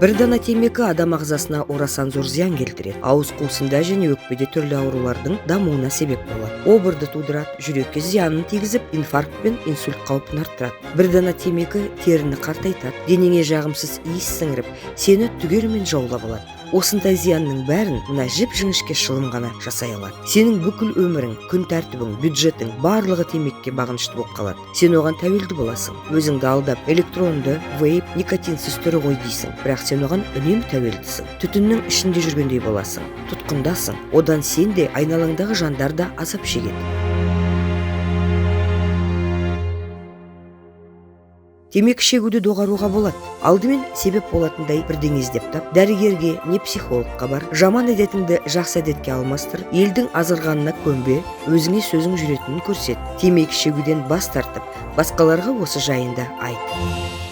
Бир дана темеки адам агзасына орасан зор зыян келтирет. Ауыз куусунда жана өкпөдө түрлүү оорулардын дамууна себеп болот. Обырды туудурат, жүрөккө зыянын тийгизип, инфаркт пен инсульт каупун арттырат. Бир дана темеки терини картайтат, денеңе жагымсыз иис сиңирип, сени түгел менен жаулап алат. Осындай зыянның бәрін мына жіп-жіңішке шылым ғана жасай алат. Сенің бүкіл өмірің, күн тәртібің, бюджетің барлығы темекке бағынышты болып қалады. Сен оған тәуелді боласың. Өзіңді алдап, электронды, вейп, никотинсіз түрі ғой дейсің. Бірақ сен оған үнемі тәуелдісің. Түтіннің ішінде жүргендей боласың. Тұтқындасың. Одан сен де, айналаңдағы жандар да азап шегеді. Темеки шегүүдү догаруга болот. Алдымен себеп болатындай бирдене издеп тап, дарыгерге, не психологка бар. Жаман адетиңди жакшы адетке алмастыр. Элдин азырганына көнбө, өзүңө сөзүң жүретинин көрсөт. Темеки шегүүдөн бас тартып, башкаларга осы жайында айт.